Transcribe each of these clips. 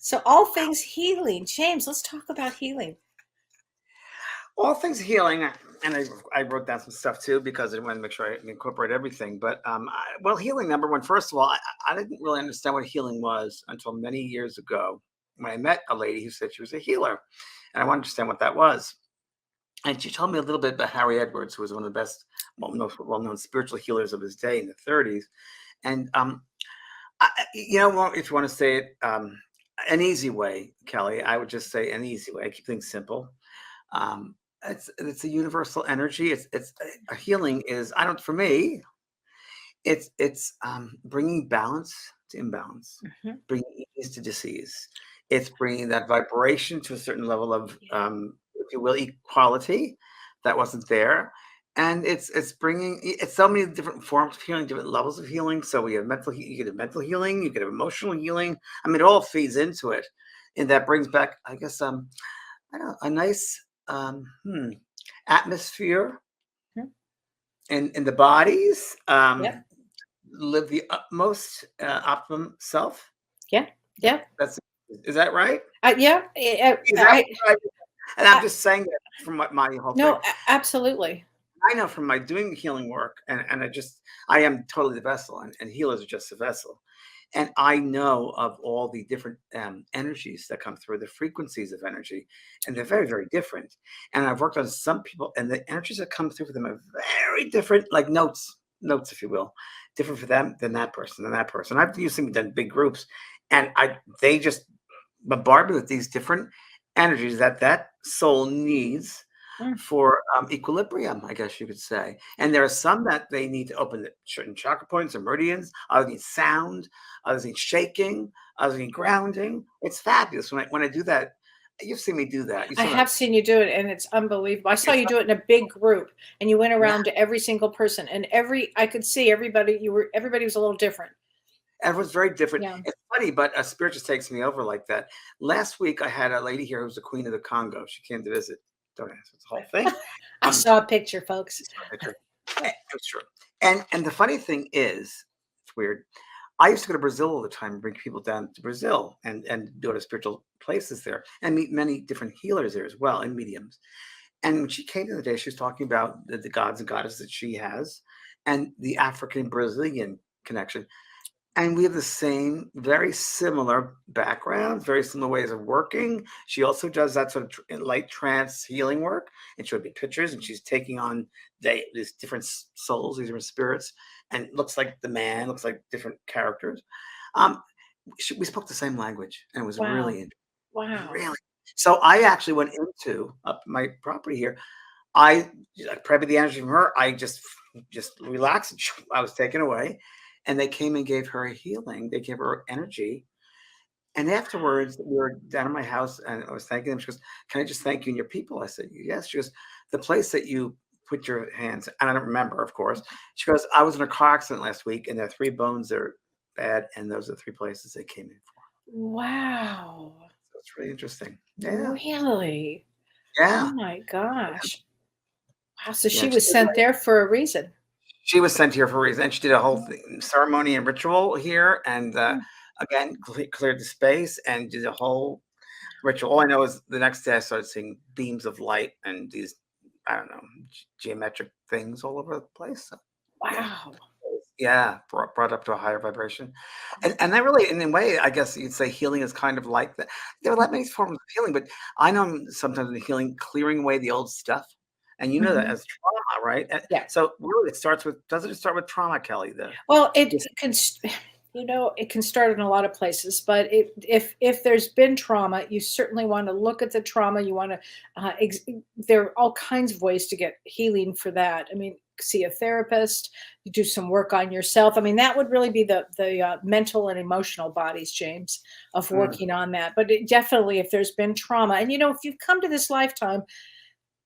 So all things healing. James, let's talk about healing. All things healing, and I wrote down some stuff too because I wanted to make sure I incorporate everything. But well, healing, number one, first of all, I didn't really understand what healing was until many years ago when I met a lady who said she was a healer, and I wanted to understand what that was. And she told me a little bit about Harry Edwards, who was one of the best, most well-known spiritual healers of his day in the 30s. And if you want to say it an easy way, Kellee, I would just say an easy way. I keep things simple. It's a universal energy. It's a healing is for me. It's bringing balance to imbalance, bringing ease to disease. It's bringing that vibration to a certain level of, if you will, equality that wasn't there. And it's so many different forms of healing, different levels of healing. So we have you get a mental healing, you get emotional healing. I mean, it all feeds into it. And that brings back, I guess, I don't know, a nice atmosphere in the bodies. Live the utmost optimum self. Yeah. Is that right? Yeah. And I'm just saying that from my whole thing. No, absolutely. I know from my doing healing work, and I am totally the vessel, and healers are just the vessel. And I know of all the different energies that come through, the frequencies of energy, and they're very, very different. And I've worked on some people, and the energies that come through for them are very different, like notes, if you will, different for them than that person, I've usually done big groups, and they just bombard me with these different energies that soul needs for equilibrium, I guess you could say. And there are some that they need to open certain chakra points or meridians. Others need sound. Others need shaking. Others need grounding. It's fabulous when I do that. You've seen me do that. I have seen you do it, and it's unbelievable. I saw you do it in a big group, and you went around to every single person, and I could see everybody. Everybody was a little different. Everyone's very different. Yeah. It's funny, but a spirit just takes me over like that. Last week, I had a lady here who was the Queen of the Congo. She came to visit. Don't answer the whole thing. I saw a picture, folks. It was true. And the funny thing is, it's weird. I used to go to Brazil all the time and bring people down to Brazil and go to spiritual places there and meet many different healers there as well and mediums. And when she came the other day, she was talking about the gods and goddesses that she has and the African Brazilian connection. And we have the same, very similar backgrounds, very similar ways of working. She also does that sort of light trance healing work. And she'll be pictures, and she's taking on these different souls, these different spirits, and it looks like the man, looks like different characters. We spoke the same language, and it was really interesting. Wow. Really. So I actually went into up my property here. I probably the energy from her. I just relaxed. I was taken away. And they came and gave her a healing. They gave her energy. And afterwards, we were down at my house, and I was thanking them. She goes, "Can I just thank you and your people?" I said, "Yes." She goes, "The place that you put your hands," and I don't remember, of course. She goes, "I was in a car accident last week, and there are 3 bones that are bad, and those are the 3 places they came in for." Wow. So it's really interesting. Yeah. Really? Yeah. Oh my gosh. Wow. So she was sent there for a reason. She was sent here for a reason, and she did a whole ceremony and ritual here, and again cleared the space and did a whole ritual. All I know is the next day I started seeing beams of light and these, I don't know, geometric things all over the place. So, wow. Yeah, brought up to a higher vibration, and that really, in a way, I guess you'd say healing is kind of like that. There are many forms of healing, but I know sometimes in healing, clearing away the old stuff. And you know that as trauma, right? Yeah. So really, doesn't it start with trauma, Kellee? Well, it can, it can start in a lot of places, but if there's been trauma, you certainly want to look at the trauma. You want to, there are all kinds of ways to get healing for that. I mean, see a therapist, you do some work on yourself. I mean, that would really be the mental and emotional bodies, James, of working on that. But definitely, if there's been trauma, and if you've come to this lifetime,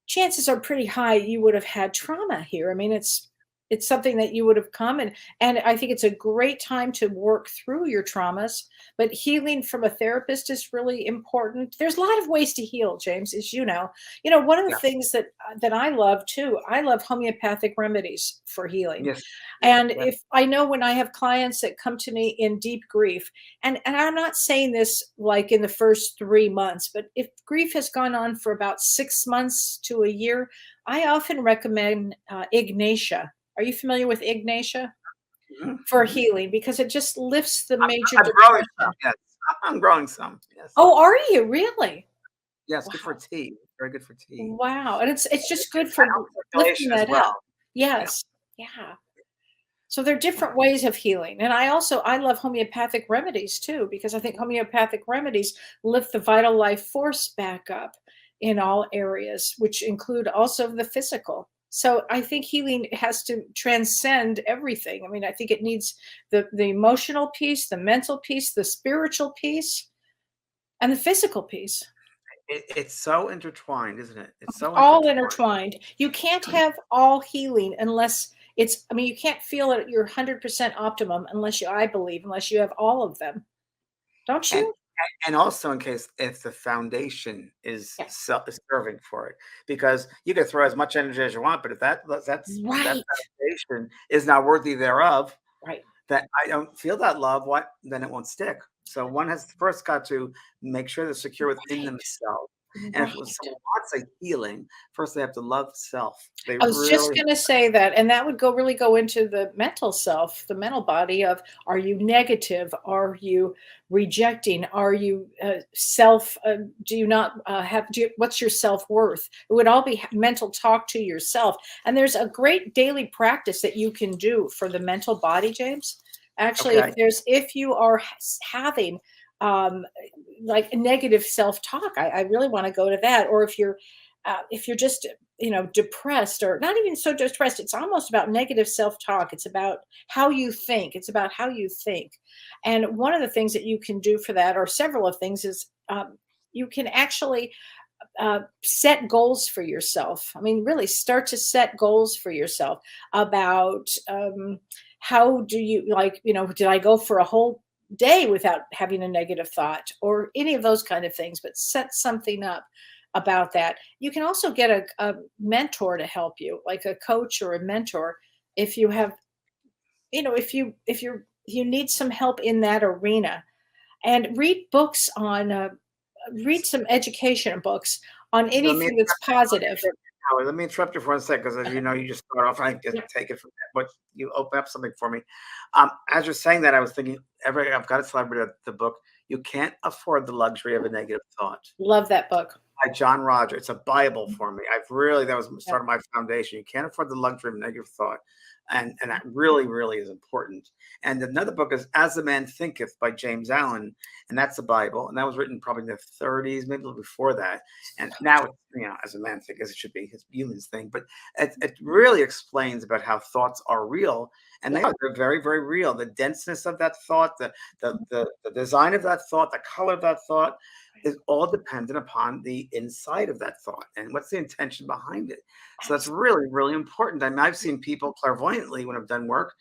chances are pretty high you would have had trauma here. I mean, it's it's something that you would have come, and I think it's a great time to work through your traumas. But healing from a therapist is really important. There's a lot of ways to heal, James, as you know. One of the Yeah. things that I love too, I love homeopathic remedies for healing. Yes. Yeah. And if I know when I have clients that come to me in deep grief, and I'm not saying this like in the first 3 months, but if grief has gone on for about 6 months to a year, I often recommend Ignatia. Are you familiar with Ignatia Mhm, for mhm. healing? Because it just lifts the major I'm growing some. depression. Yes, I'm growing some. Yes. Oh, are you really? Yes, good for Wow. tea. Very good for tea. Wow. And it's just It good for helps lifting circulation as that well. up. Yeah. Yes. Yeah. So there are Wow. different ways of healing. And I love homeopathic remedies too, because I think homeopathic remedies lift the vital life force back up in all areas, which include also the physical. So I think healing has to transcend everything. I mean, I think it needs the emotional piece, the mental piece, the spiritual piece, and the physical piece. It's so intertwined, isn't it? It's so All intertwined. intertwined. You can't have all healing unless I mean, you can't feel at your 100% optimum unless I believe, unless you have all of them. Don't And you? and also in case if the foundation is Yeah. serving for it, because you can throw as much energy as you want, but if that Right. foundation is not worthy thereof, Right. that I don't feel that love, what then it won't stick. So one has first got to make sure they're secure within Right. themselves. And if Right. someone wants a healing, first they have to love self. They I was just really gonna say that, and that would really go into the mental self, the mental body of, are you negative? Are you rejecting? Are you self? Do you not what's your self worth? It would all be mental talk to yourself. And there's a great daily practice that you can do for the mental body, James. Actually, okay. if you are having um, like negative self talk, I really want to go to that. Or if you're just depressed, or not even so depressed, it's almost about negative self-talk. It's about how you think. It's about how you think. And one of the things that you can do for that, or several of things, is you can actually set goals for yourself. I mean, really start to set goals for yourself about how do you, like, did I go for a whole day without having a negative thought, or any of those kind of things, but set something up about that. You can also get a mentor to help you, like a coach or a mentor, if you have, if you need some help in that arena. And read books on read some education books on Let me anything that's positive. let me interrupt you for 1 second, because as you know, you just start off. I just Yeah. take it from that, but you open up something for me. As you're saying that, I was thinking, I've got to celebrate the book. You can't afford the luxury of a negative thought Love that book. by John Roger. It's a Bible for me. That was Yeah. sort of my foundation. You can't afford the luxury of negative thought. And that really, really is important. And another book is As a Man Thinketh by James Allen. And that's the Bible. And that was written probably in the 30s, maybe a little before that. And now it's, as a man thinketh, it should be his humans thing. But it really explains about how thoughts are real. And Yeah. they're very, very real. The denseness of that thought, the design of that thought, the color of that thought, is all dependent upon the inside of that thought and what's the intention behind it. So that's really, really important. I mean, I've seen people clairvoyantly when I've done work,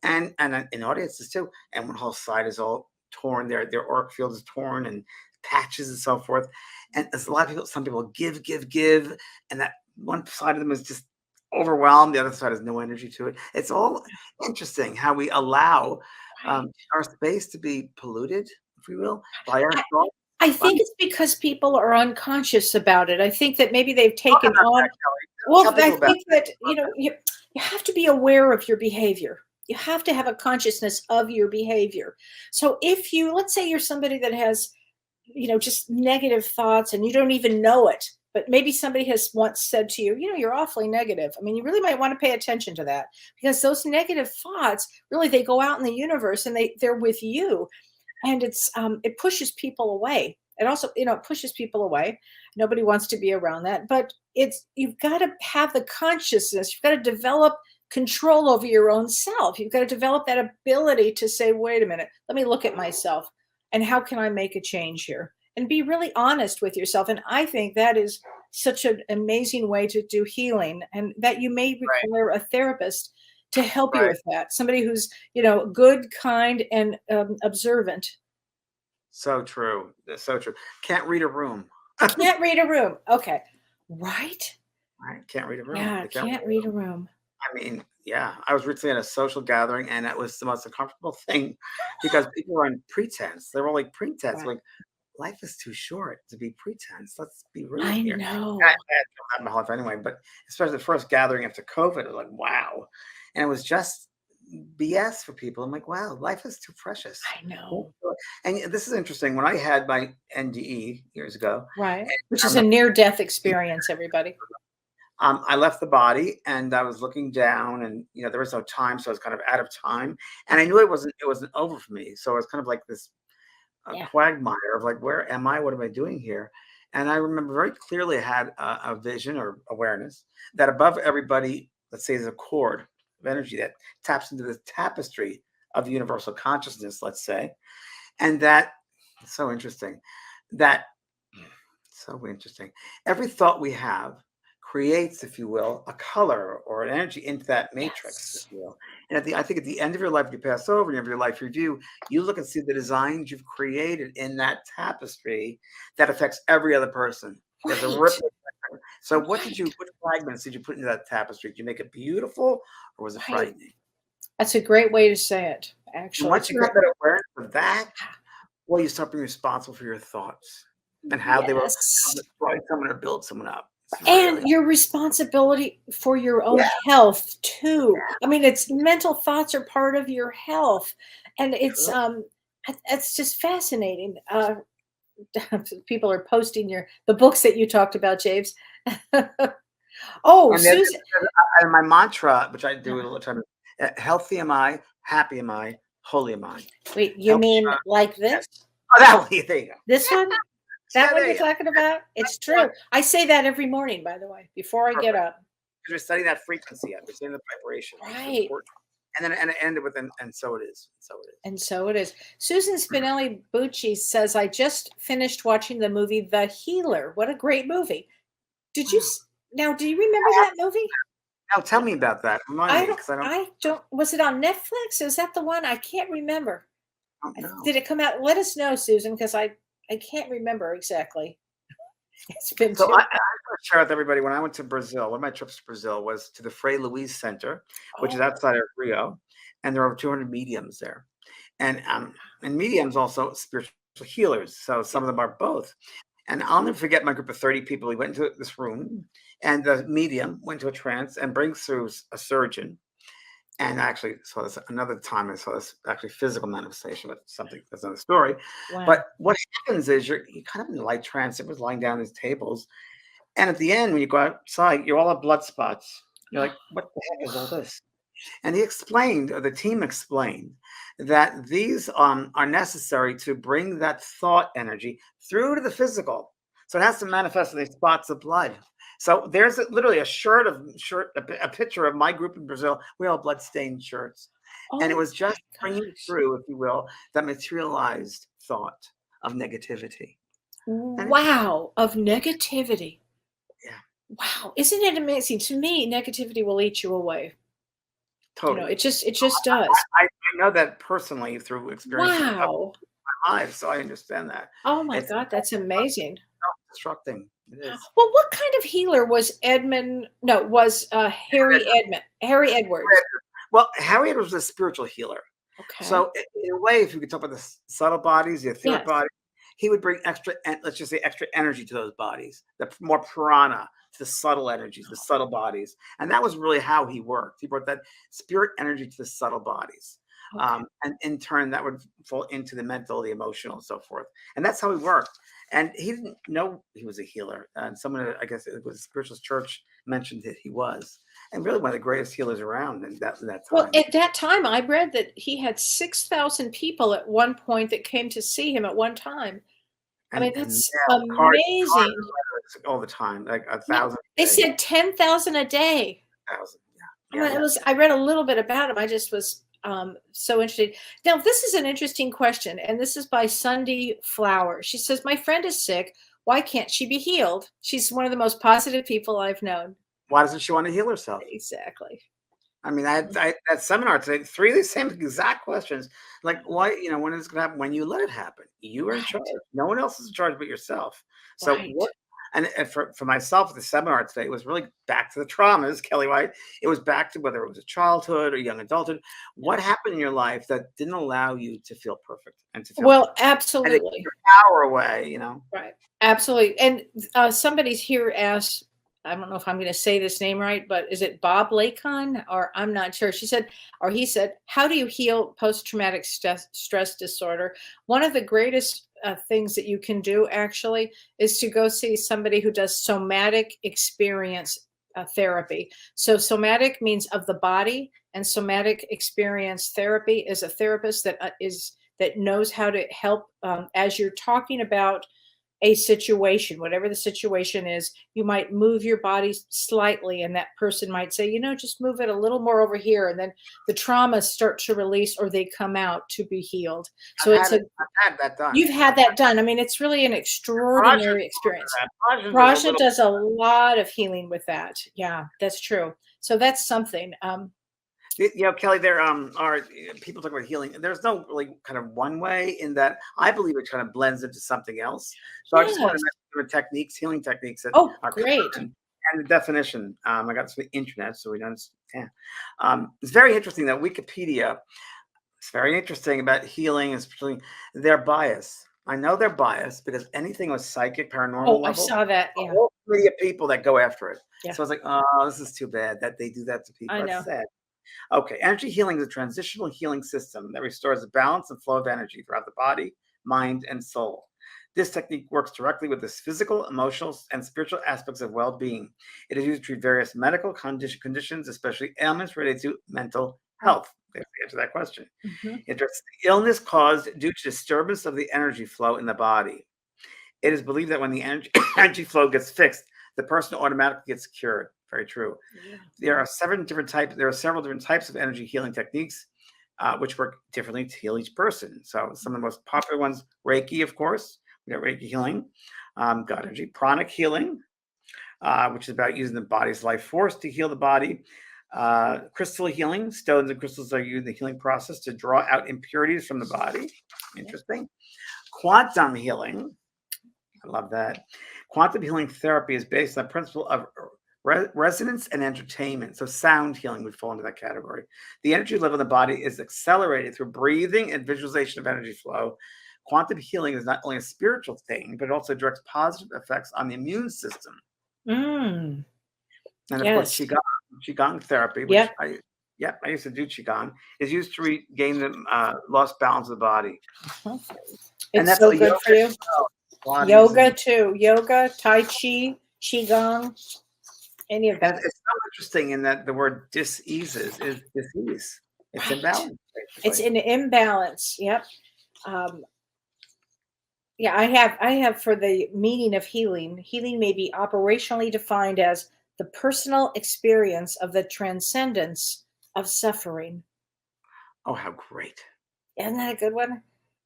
and in audiences too, and one whole side is all torn, their auric field is torn and patches and so forth. And there's a lot of people, some people give, and that one side of them is just overwhelmed. The other side has no energy to it. It's all interesting how we allow Right. our space to be polluted, if we will, by our I, thoughts. I By think it's because people are unconscious about it. I think that maybe they've talk taken about that, on. Kelly. Well, Tell I people about think that, you have to be aware of your behavior. You have to have a consciousness of your behavior. So if let's say you're somebody that has, just negative thoughts and you don't even know it, but maybe somebody has once said to you, you're awfully negative. I mean, you really might want to pay attention to that, because those negative thoughts, really, they go out in the universe and they're with you. And it pushes people away. It also, it pushes people away. Nobody wants to be around that, but you've got to have the consciousness. You've got to develop control over your own self. You've got to develop that ability to say, wait a minute, let me look at myself, and how can I make a change here, and be really honest with yourself. And I think that is such an amazing way to do healing, and that you may right. require a therapist to help you Right. with that. Somebody who's, you know, good, kind, and observant. So true. That's so true. Can't read a room. Can't read a room. Okay. Right? Right? Can't read a room. Yeah, They can't. can't read a room. I mean, yeah, I was recently at a social gathering, and it was the most uncomfortable thing because people were on pretense. They were like pretense, Right. like life is too short to be pretense. Let's be real I here. And I know. had that my whole life anyway, but especially the first gathering after COVID, it was like, wow. And it was just BS for people. I'm like, wow, life is too precious. I know. And this is interesting. When I had my NDE years ago, Right. Which is and a near-death experience, everybody. I left the body and I was looking down, and there was no time, so I was kind of out of time. And I knew it wasn't over for me. So I was kind of like this Yeah. quagmire of like, where am I? What am I doing here? And I remember very clearly I had a vision or awareness that above everybody, let's say, there's a cord of energy that taps into the tapestry of universal consciousness, let's say. And that, it's so interesting, that so interesting. Every thought we have creates, if you will, a color or an energy into that matrix, if Yes. you will. And I think at the end of your life, you pass over, and you have your life review, you look and see the designs you've created in that tapestry that affects every other person. There's a Right. ripple effect. So Right. which fragments did you put into that tapestry? Did you make it beautiful or was it Right. frightening? That's a great way to say it, And actually. It's once a you have great. that awareness of that, well, you start being responsible for your thoughts and how they will Yes. destroy someone or build someone up. It's really, And your responsibility for your own yeah. health too. I mean, it's mental thoughts are part of your health. And True. it's just fascinating. People are posting the books that you talked about, James. Oh, And then Susan. and my mantra, which I do uh, all the time, healthy am I, happy am I, holy am I. Wait, you Healthy mean am I, like yes. this? Oh, that one, there you go. This one? That Yeah, one there you're you go. talking about? It's One, true. I say that every morning, by the way, before I get perfect. up. Because we're studying that frequency, we're studying the vibration. It's Right. important. And then it ended with, and so it is. So it is. And so it is. Susan Spinelli Bucci says, I just finished watching the movie The Healer. What a great movie. Wow. Now, do you remember that movie? Now tell me about that. Remind me, because I don't, was it on Netflix? Is that the one? I can't remember. I don't know. Did it come out? Let us know, Susan, because I can't remember exactly. It's been So too. I want to share with everybody, when I went to Brazil, one of my trips to Brazil was to the Frei Luiz Center, which is Oh, outside of Rio, and there are over 200 mediums there. And mediums also spiritual healers. So some of them are both. And I'll never forget my group of 30 people. We went into this room, and the medium went to a trance and brings through a surgeon. And I actually saw this another time. I saw this actually physical manifestation, but something that's another story. wow. But what happens is you're kind of in a light trance. It was lying down at these tables, and at the end, when you go outside, you all have blood spots. You're like, what the heck is all this? And he explained, or the team explained, that these are necessary to bring that thought energy through to the physical. So it has to manifest in these spots of blood. So there's literally a picture of my group in Brazil. We all blood-stained shirts, and it Oh was my just bringing gosh. through, if you will, that materialized thought of negativity. And it's, Wow. Of negativity. yeah, Wow. Isn't it amazing? To me, negativity will eat you away. totally. It just does. I know that personally through experiences of Wow. my life, so I understand that. Oh my It's God, that's amazing. self-destructing. It is. Well, what kind of healer was Edmund? No, was Harry Edwards. Well, Harriet was a spiritual healer. Okay. So in a way, if you could talk about the subtle bodies, the etheric Yes. body, he would bring extra, let's just say extra energy to those bodies, the more prana to the subtle energies, the subtle bodies. And that was really how he worked. He brought that spirit energy to the subtle bodies. Okay. And in turn, that would fall into the mental, the emotional, and so forth. And that's how he worked. And he didn't know he was a healer. And someone, I guess it was a spiritual church, mentioned that he was. And really one of the greatest healers around in that Well, time. at that time, I read that he had 6,000 people at one point that came to see him at one time. I mean, And that's now cards amazing. and letters all the time, like a Yeah, thousand they a day, said 10,000 a day. thousand. I Yeah, mean, yeah, yeah. I read a little bit about him. I just was so interested. Now, this is an interesting question, and this is by Sunday Flower. She says, my friend is sick. Why can't she be healed? She's one of the most positive people I've known. Why doesn't she want to heal herself? Exactly. I mean, I had that seminar today, 3 of the same exact questions. Like, why, when is it gonna happen? When you let it happen. You are in charge. Right, No one else is in charge but yourself. So right. what and for myself at the seminar today, it was really back to the traumas, Kelly White. It was back to whether it was a childhood or young adulthood. What happened in your life that didn't allow you to feel perfect and to feel Well, and it took absolutely. your power away? Right. Absolutely. And somebody's here asked, I don't know if I'm going to say this name right, but is it Bob Lacon or I'm not sure. She said, or he said, how do you heal post-traumatic stress disorder? One of the greatest things that you can do actually is to go see somebody who does somatic experience therapy. So somatic means of the body, and somatic experience therapy is a therapist that knows how to help as you're talking about a situation, whatever the situation is, you might move your body slightly, and that person might say, just move it a little more over here. And then the traumas start to release or they come out to be healed. So I've had that done. you've had that done. I mean, it's really an Rajan extraordinary experience. does a Raja little. does a lot of healing with that. Yeah, that's true. So that's something. Kelly, there are people talk about healing. There's no really kind of one way in that. I believe it kind of blends into something else. So I just want to Yes. mention the techniques, healing techniques that Oh, are great. common and the definition. I got this from the internet, so we don't. Yeah. It's very interesting that Wikipedia. It's very interesting about healing, especially their bias. I know they're biased because anything with psychic, paranormal Oh, I level, saw that. a Yeah. whole committee of people that go after it. Yeah. So I was like, oh, this is too bad that they do that to I people. That's know. sad. Okay, energy healing is a transitional healing system that restores the balance and flow of energy throughout the body, mind, and soul. This technique works directly with the physical, emotional, and spiritual aspects of well being. It is used to treat various medical conditions, especially ailments related to mental health. There's the answer to that question. Mhm. It addresses illness caused due to disturbance of the energy flow in the body. It is believed that when the energy, energy flow gets fixed, the person automatically gets cured. Very true. Yeah. There are several different types of energy healing techniques, which work differently to heal each person. So some of the most popular ones, Reiki, of course. We got Reiki healing, God energy, pranic healing, which is about using the body's life force to heal the body. Crystal healing, stones and crystals are used in the healing process to draw out impurities from the body. Interesting. Quantum healing, I love that. Quantum healing therapy is based on the principle of resonance and entertainment. So sound healing would fall into that category. The energy level in the body is accelerated through breathing and visualization of energy flow. Quantum healing is not only a spiritual thing, but it also directs positive effects on the immune system. Mm. And of course, Yes. qigong therapy, which Yep. I used to do qigong, is used to regain the lost balance of the body. Mhm. And It's that's so a yoga good for you. as well. Pilates Yoga and too. Yoga, Tai Chi, Qigong, any of And that. it's so interesting in that the word diseases is disease. It's Right. imbalance, It's basically. an imbalance. Yep. Um, yeah, I have for the meaning of healing. Healing may be operationally defined as the personal experience of the transcendence of suffering. Oh, how great. Isn't that a good one?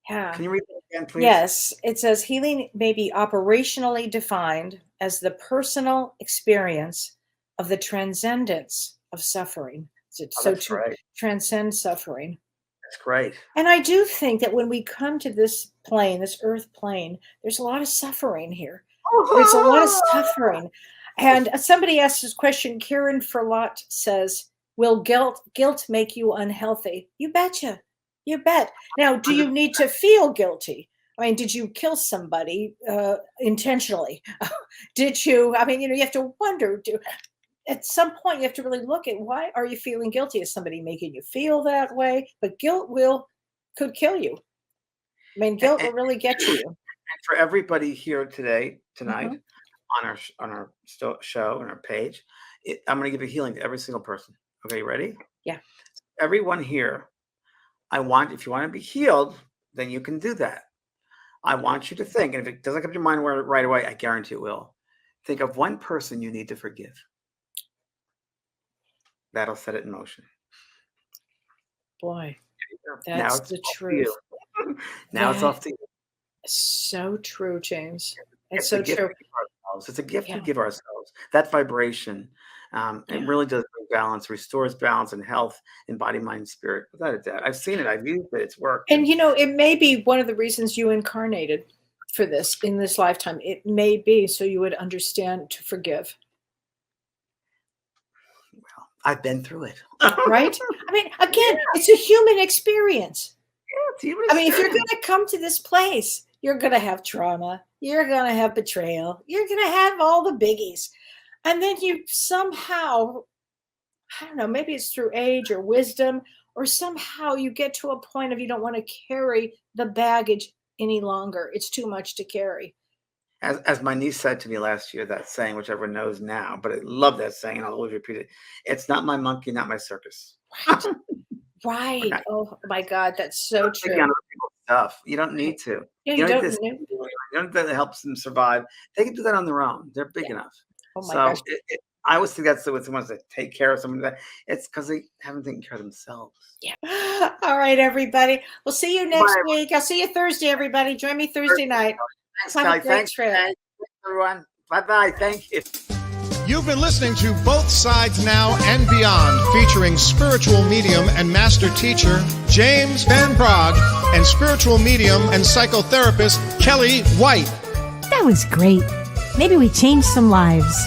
Yeah. Can you read that again, please? Yes, it says healing may be operationally defined as the personal experience of the transcendence of suffering. Oh, So that's to great. transcend suffering. That's great. And I do think that when we come to this plane, this earth plane, there's a lot of suffering here. There's a lot of suffering. And somebody asked this question, Karen Ferlot says, will guilt make you unhealthy? You betcha. You bet. Now, do you need to feel guilty? I mean, did you kill somebody intentionally? Did you? I mean, you have to wonder. At some point, you have to really look at why are you feeling guilty? Is somebody making you feel that way? But guilt could kill you. I mean, guilt And will really get to you. for everybody here tonight, Mhm. on our show, on our page, I'm going to give a healing to every single person. Okay, you ready? Yeah. Everyone here, if you want to be healed, then you can do that. I want you to think, and if it doesn't come to your mind right away, I guarantee it will. Think of one person you need to forgive. That'll set it in motion. Boy, Now that's it's the off to you. truth. Now it's That off to you. is so true, James. It's It's a so gift true. we give ourselves. It's a gift we Yeah. give ourselves. That vibration, it Yeah. really does bring balance, restores balance and health in body, mind, and spirit. Without a doubt. I've seen it. I've used it. It's worked. And it may be one of the reasons you incarnated for this in this lifetime. It may be so you would understand to forgive. Well, I've been through it. Right? I mean, again, it's a human experience. Yeah, it's human I mean, if you're experience. going to come to this place, you're going to have trauma. You're going to have betrayal. You're going to have all the biggies. And then you somehow, I don't know, maybe it's through age or wisdom, or somehow you get to a point of you don't want to carry the baggage any longer. It's too much to carry. As my niece said to me last year, that saying, which everyone knows now, but I love that saying, and I'll always repeat it. It's not my monkey, not my circus. Right. Okay. Oh my God, that's so Take true. on other people's stuff. You don't need to. Yeah, You don't need know. to. You don't need to help them survive. They can do that on their own. They're big enough. Oh my So gosh. I always think that's with someone that take care of someone. It's because they haven't taken care of themselves. Yeah. All right, everybody. We'll see you next Bye. week. I'll see you Thursday, everybody. Join me Thursday night. Thanks, Have a Kellee. great Thanks, trip. Thanks, everyone. Bye-bye. Thank you. You've been listening to Both Sides Now and Beyond, featuring spiritual medium and master teacher James Van Praagh and spiritual medium and psychotherapist Kellee Whit. That was great. Maybe we changed some lives.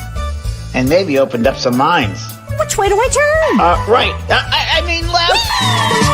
And maybe opened up some minds. Which way do I turn? Right. I mean left.